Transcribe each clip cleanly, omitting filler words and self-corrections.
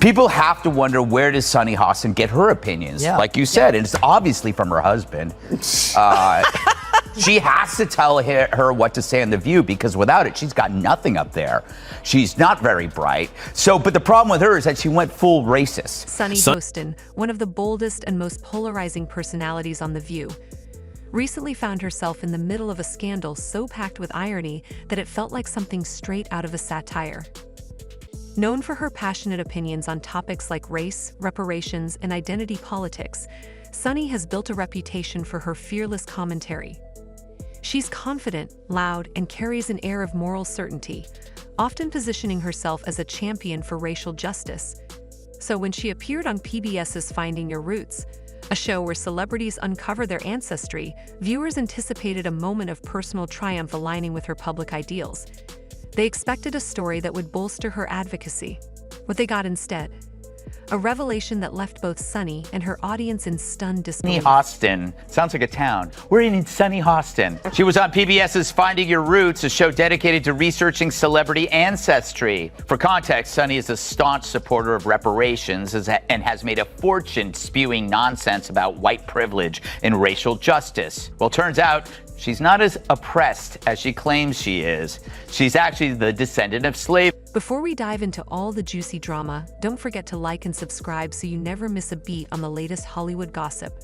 People have to wonder, where does Sunny Hostin get her opinions? Yeah. Like you said, and it's obviously from her husband. She has to tell her what to say on The View, because without it, she's got nothing up there. She's not very bright. But the problem with her is that she went full racist. Sunny Hostin, one of the boldest and most polarizing personalities on The View, recently found herself in the middle of a scandal so packed with irony that it felt like something straight out of a satire. Known for her passionate opinions on topics like race, reparations, and identity politics, Sunny has built a reputation for her fearless commentary. She's confident, loud, and carries an air of moral certainty, often positioning herself as a champion for racial justice. So when she appeared on PBS's Finding Your Roots, a show where celebrities uncover their ancestry, viewers anticipated a moment of personal triumph aligning with her public ideals. They expected a story that would bolster her advocacy. What they got instead? A revelation that left both Sunny and her audience in stunned disbelief. Sunny Hostin. Sounds like a town. We're in Sunny Hostin. She was on PBS's Finding Your Roots, a show dedicated to researching celebrity ancestry. For context, Sunny is a staunch supporter of reparations and has made a fortune spewing nonsense about white privilege and racial justice. Well, turns out she's not as oppressed as she claims she is. She's actually the descendant of slaves. Before we dive into all the juicy drama, don't forget to like and subscribe so you never miss a beat on the latest Hollywood gossip.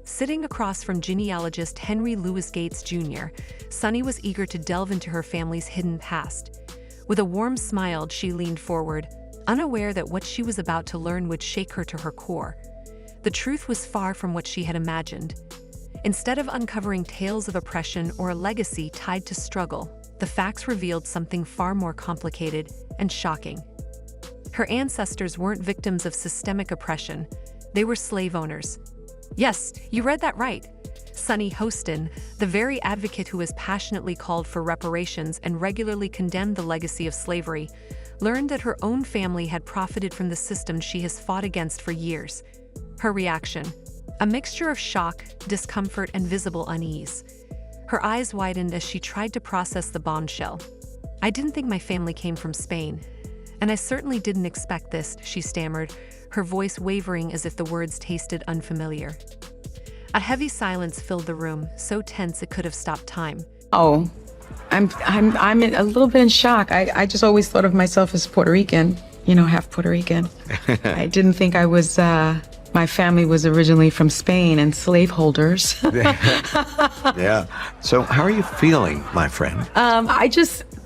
Sitting across from genealogist Henry Louis Gates Jr., Sunny was eager to delve into her family's hidden past. With a warm smile, she leaned forward, unaware that what she was about to learn would shake her to her core. The truth was far from what she had imagined. Instead of uncovering tales of oppression or a legacy tied to struggle, the facts revealed something far more complicated and shocking. Her ancestors weren't victims of systemic oppression. They were slave owners. Yes, you read that right. Sunny Hostin, the very advocate who has passionately called for reparations and regularly condemned the legacy of slavery, learned that her own family had profited from the system she has fought against for years. Her reaction: a mixture of shock, discomfort, and visible unease. Her eyes widened as she tried to process the bombshell. "I didn't think my family came from Spain, and I certainly didn't expect this," she stammered, her voice wavering as if the words tasted unfamiliar. A heavy silence filled the room, so tense it could have stopped time. Oh, I'm a little bit in shock. I just always thought of myself as Puerto Rican, half Puerto Rican. I didn't think I was, my family was originally from Spain and slaveholders. Yeah. So how are you feeling, my friend?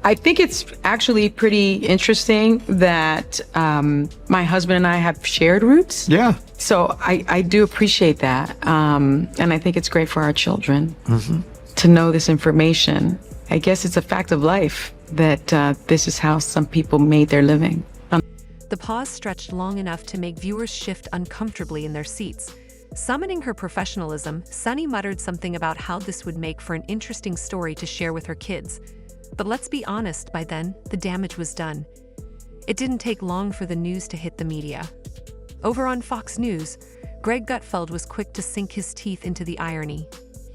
I think it's actually pretty interesting that my husband and I have shared roots. Yeah. So I do appreciate that. And I think it's great for our children to know this information. I guess it's a fact of life that this is how some people made their living. The pause stretched long enough to make viewers shift uncomfortably in their seats. Summoning her professionalism, Sunny muttered something about how this would make for an interesting story to share with her kids. But let's be honest, by then, the damage was done. It didn't take long for the news to hit the media. Over on Fox News, Greg Gutfeld was quick to sink his teeth into the irony.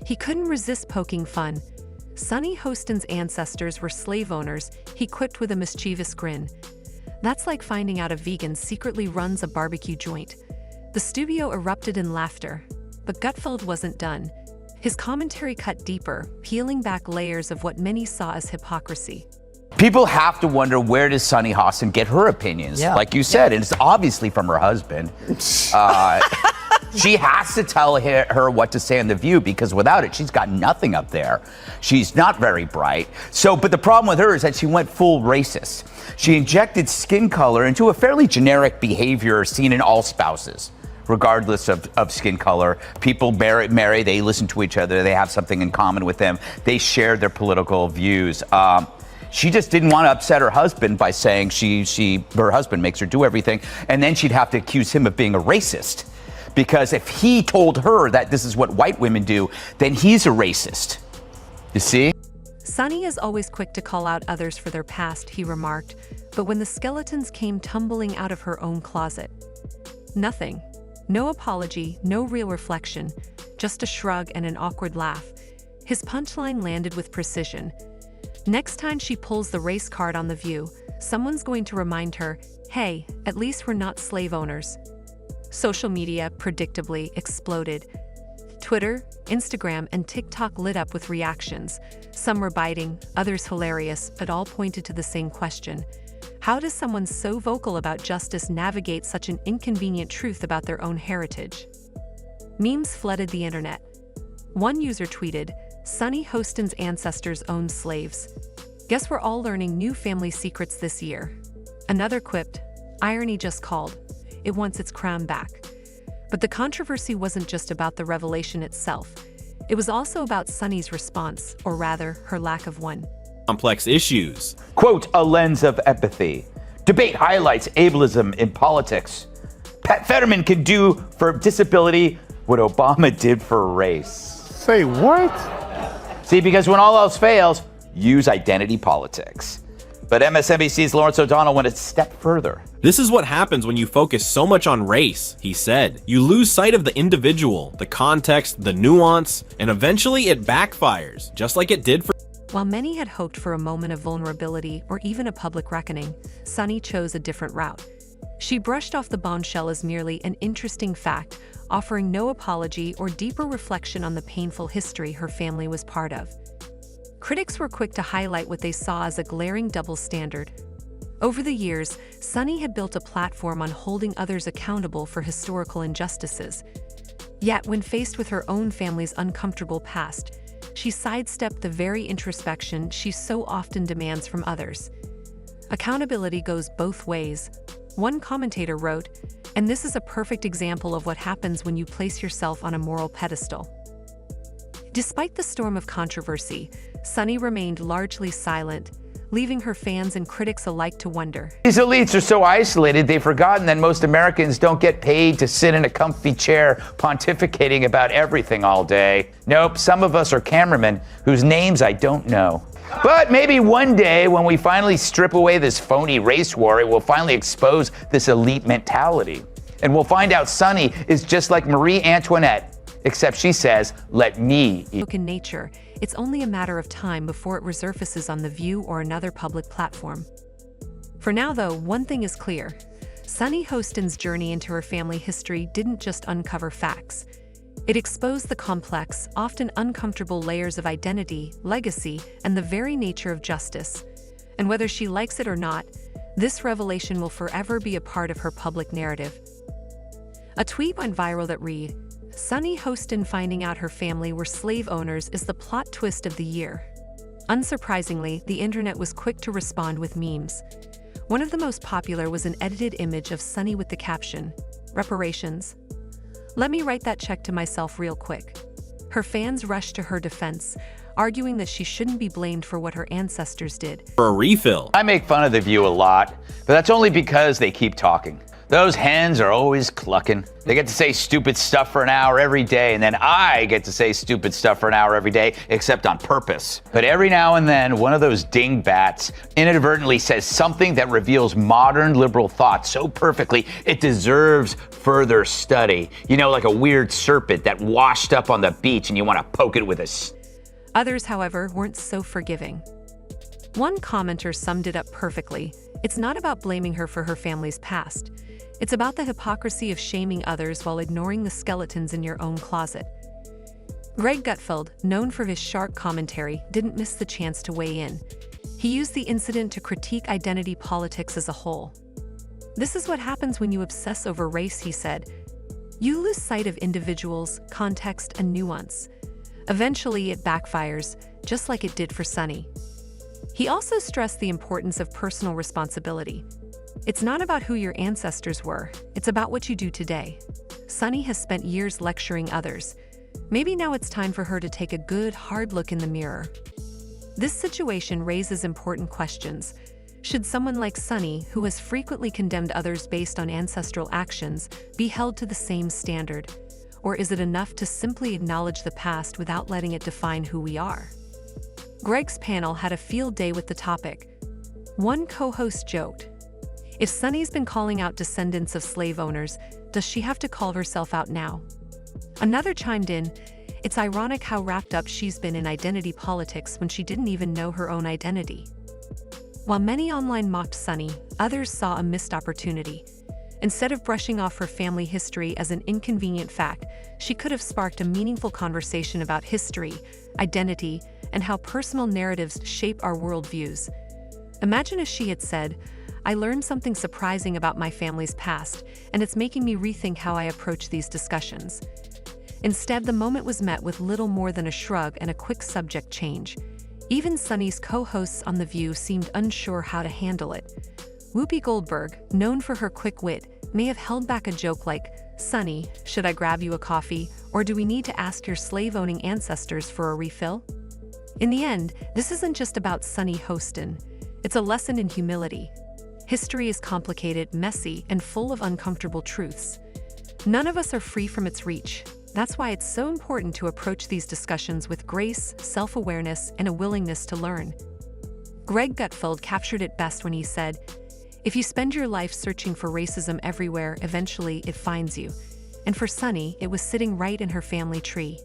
He couldn't resist poking fun. Sunny Hostin's ancestors were slave owners, he quipped with a mischievous grin. That's like finding out a vegan secretly runs a barbecue joint. The studio erupted in laughter, but Gutfeld wasn't done. His commentary cut deeper, peeling back layers of what many saw as hypocrisy. People have to wonder, where does Sunny Hostin get her opinions? Yeah. Like you said, and it's obviously from her husband. She has to tell her what to say on The View, because without it, she's got nothing up there. She's not very bright. But the problem with her is that she went full racist. She injected skin color into a fairly generic behavior seen in all spouses, regardless of skin color. People marry, they listen to each other, they have something in common with them, they share their political views. She just didn't want to upset her husband by saying her husband makes her do everything, and then she'd have to accuse him of being a racist. Because if he told her that this is what white women do, then he's a racist. You see? Sunny is always quick to call out others for their past, he remarked, but when the skeletons came tumbling out of her own closet, nothing. No apology, no real reflection, just a shrug and an awkward laugh. His punchline landed with precision. Next time she pulls the race card on The View, someone's going to remind her, hey, at least we're not slave owners. Social media predictably exploded. Twitter, Instagram, and TikTok lit up with reactions. Some were biting, others hilarious, but all pointed to the same question. How does someone so vocal about justice navigate such an inconvenient truth about their own heritage? Memes flooded the internet. One user tweeted, Sunny Hostin's ancestors owned slaves. Guess we're all learning new family secrets this year. Another quipped, irony just called. It wants its crown back. But the controversy wasn't just about the revelation itself. It was also about Sunny's response, or rather, her lack of one. Complex issues. Quote, a lens of empathy. Debate highlights ableism in politics. Pat Fetterman can do for disability what Obama did for race. Say what? See, because when all else fails, use identity politics. But MSNBC's Lawrence O'Donnell went a step further. This is what happens when you focus so much on race, he said. You lose sight of the individual, the context, the nuance, and eventually it backfires, just like it did for... While many had hoped for a moment of vulnerability or even a public reckoning, Sunny chose a different route. She brushed off the bombshell as merely an interesting fact, offering no apology or deeper reflection on the painful history her family was part of. Critics were quick to highlight what they saw as a glaring double standard. Over the years, Sunny had built a platform on holding others accountable for historical injustices. Yet, when faced with her own family's uncomfortable past, she sidestepped the very introspection she so often demands from others. Accountability goes both ways. One commentator wrote, and this is a perfect example of what happens when you place yourself on a moral pedestal. Despite the storm of controversy, Sunny remained largely silent, leaving her fans and critics alike to wonder. These elites are so isolated, they've forgotten that most Americans don't get paid to sit in a comfy chair pontificating about everything all day. Nope, some of us are cameramen whose names I don't know. But maybe one day when we finally strip away this phony race war, it will finally expose this elite mentality. And we'll find out Sunny is just like Marie Antoinette, except she says, let me eat. In nature, it's only a matter of time before it resurfaces on The View or another public platform. For now, though, one thing is clear. Sunny Hostin's journey into her family history didn't just uncover facts. It exposed the complex, often uncomfortable layers of identity, legacy, and the very nature of justice. And whether she likes it or not, this revelation will forever be a part of her public narrative. A tweet went viral that read, Sunny Hostin finding out her family were slave owners is the plot twist of the year. Unsurprisingly, the internet was quick to respond with memes. One of the most popular was an edited image of Sunny with the caption, reparations. Let me write that check to myself real quick. Her fans rushed to her defense, arguing that she shouldn't be blamed for what her ancestors did. For a refill. I make fun of The View a lot, but that's only because they keep talking. Those hens are always clucking. They get to say stupid stuff for an hour every day, and then I get to say stupid stuff for an hour every day, except on purpose. But every now and then, one of those dingbats inadvertently says something that reveals modern liberal thought so perfectly, it deserves further study. You know, like a weird serpent that washed up on the beach and you want to poke it with a... Others, however, weren't so forgiving. One commenter summed it up perfectly. It's not about blaming her for her family's past. It's about the hypocrisy of shaming others while ignoring the skeletons in your own closet. Greg Gutfeld, known for his sharp commentary, didn't miss the chance to weigh in. He used the incident to critique identity politics as a whole. This is what happens when you obsess over race, he said. You lose sight of individuals, context, and nuance. Eventually, it backfires, just like it did for Sunny. He also stressed the importance of personal responsibility. It's not about who your ancestors were, it's about what you do today. Sunny has spent years lecturing others. Maybe now it's time for her to take a good, hard look in the mirror. This situation raises important questions. Should someone like Sunny, who has frequently condemned others based on ancestral actions, be held to the same standard? Or is it enough to simply acknowledge the past without letting it define who we are? Greg's panel had a field day with the topic. One co-host joked, if Sunny's been calling out descendants of slave owners, does she have to call herself out now? Another chimed in, it's ironic how wrapped up she's been in identity politics when she didn't even know her own identity. While many online mocked Sunny, others saw a missed opportunity. Instead of brushing off her family history as an inconvenient fact, she could have sparked a meaningful conversation about history, identity, and how personal narratives shape our worldviews. Imagine if she had said, "I learned something surprising about my family's past, and it's making me rethink how I approach these discussions." Instead, the moment was met with little more than a shrug and a quick subject change. Even Sunny's co-hosts on The View seemed unsure how to handle it. Whoopi Goldberg, known for her quick wit, may have held back a joke like, "Sunny, should I grab you a coffee, or do we need to ask your slave-owning ancestors for a refill?" In the end, this isn't just about Sunny Hostin. It's a lesson in humility. History is complicated, messy, and full of uncomfortable truths. None of us are free from its reach. That's why it's so important to approach these discussions with grace, self-awareness, and a willingness to learn. Greg Gutfeld captured it best when he said, "If you spend your life searching for racism everywhere, eventually it finds you." And for Sunny, it was sitting right in her family tree.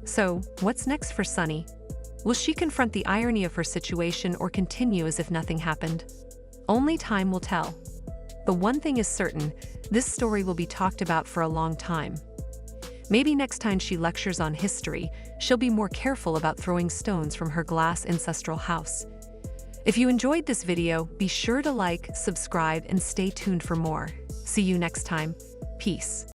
So, what's next for Sunny? Will she confront the irony of her situation or continue as if nothing happened? Only time will tell. But one thing is certain, this story will be talked about for a long time. Maybe next time she lectures on history, she'll be more careful about throwing stones from her glass ancestral house. If you enjoyed this video, be sure to like, subscribe, and stay tuned for more. See you next time. Peace.